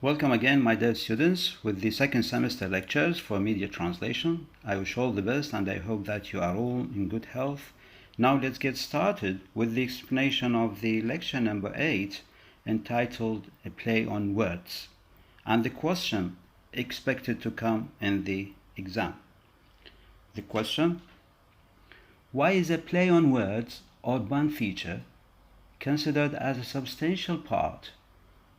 Welcome again, my dear students, with the second semester lectures for media translation. I wish all the best and I hope that you are all in good health. Now let's get started with the explanation of the lecture number 8 entitled A Play on Words and the question expected to come in the exam. The question: why is a play on words or pun feature considered as a substantial part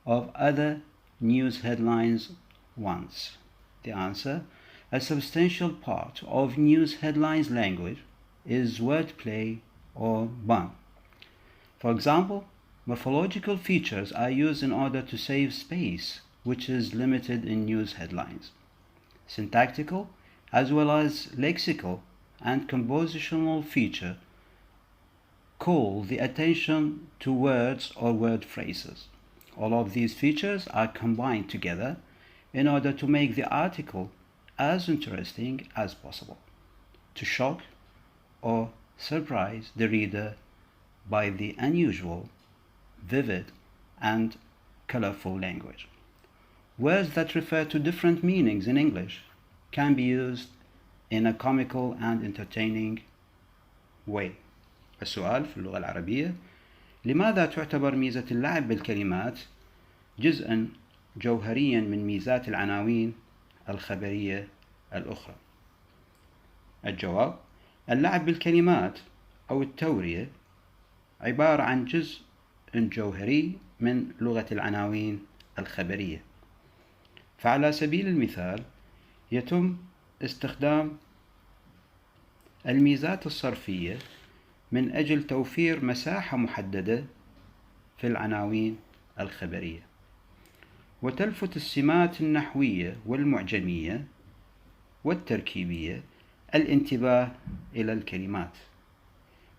of other news headlines once? The answer: a substantial part of news headlines language is wordplay or pun. For example, morphological features are used in order to save space, which is limited in news headlines. Syntactical as well as lexical and compositional features call the attention to words or word phrases. All of these features are combined together in order to make the article as interesting as possible, to shock or surprise the reader by the unusual, vivid, and colorful language. Words that refer to different meanings in English can be used in a comical and entertaining way. السؤال في اللغة العربية: لماذا تعتبر ميزة اللعب بالكلمات جزءاً جوهرياً من ميزات العناوين الخبرية الأخرى؟ الجواب: اللعب بالكلمات أو التورية عبارة عن جزء جوهري من لغة العناوين الخبرية. فعلى سبيل المثال يتم استخدام الميزات الصرفية من أجل توفير مساحة محددة في العناوين الخبرية، وتلفت السمات النحوية والمعجمية والتركيبية الانتباه إلى الكلمات،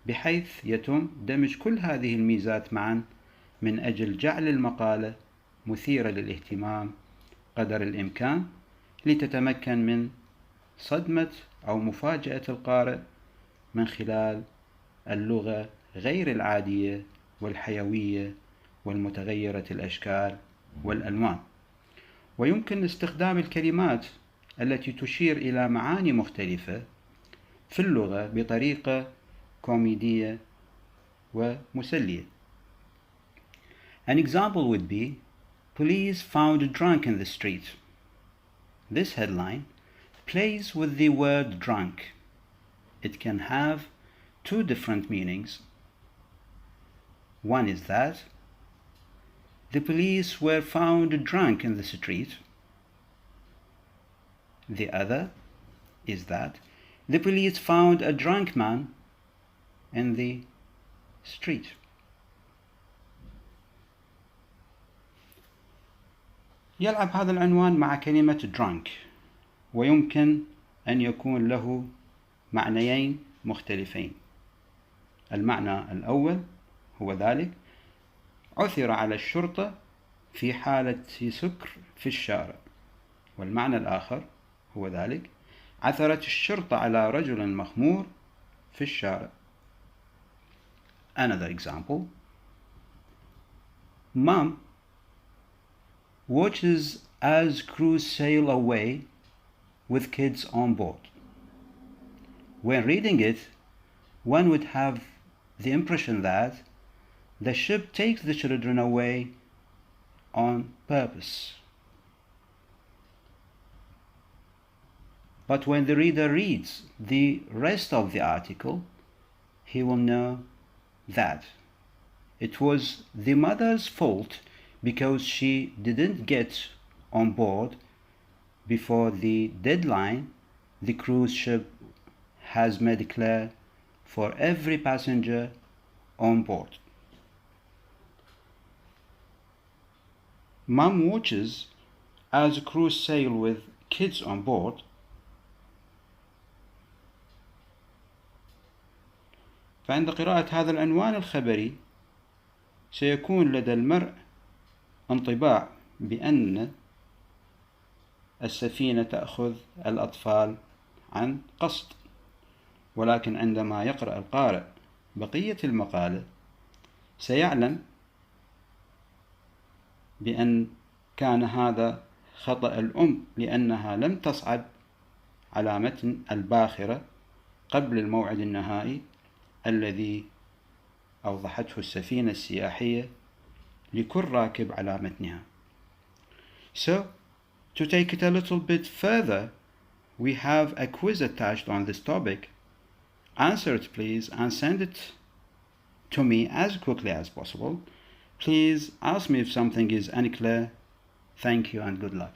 بحيث يتم دمج كل هذه الميزات معا من أجل جعل المقالة مثيرة للاهتمام قدر الإمكان لتتمكن من صدمة أو مفاجأة القارئ من خلال اللغة غير العادية والحيوية والمتغيرة الأشكال والألوان. ويمكن استخدام الكلمات التي تشير إلى معاني مختلفة في اللغة بطريقة كوميدية ومسلية. An example would be: police found drunk in the street. This headline plays with the word drunk. It can have two different meanings. One is that the police were found drunk in the street. The other is that the police found a drunk man in the street. يلعب هذا العنوان مع كلمة drunk، ويمكن أن يكون له معنيين مختلفين. المعنى الأول هو ذلك: عثر على الشرطة في حالة سكر في الشارع. والمعنى الآخر هو ذلك: عثرت الشرطة على رجل مخمور في الشارع. Another example: Mom watches as crews sail away with kids on board. When reading it, one would have the impression that the ship takes the children away on purpose. But when the reader reads the rest of the article, he will know that it was the mother's fault because she didn't get on board before the deadline the cruise ship has made clear for every passenger on board. Mom watches as crews sail with kids on board. فعند قراءة هذا العنوان الخبري سيكون لدى المرء انطباع بأن السفينة تأخذ الأطفال عن قصد، ولكن عندما يقرأ القارئ بقية المقالة سيعلم بأن كان هذا خطأ الأم لأنها لم تصعد على متن الباخرة قبل الموعد النهائي الذي أوضحته السفينة السياحية لكل راكب على متنها. So, to take it a little bit further, we have a quiz attached on this topic. Answer it please and send it to me as quickly as possible. Please ask me if something is unclear. Thank you and good luck.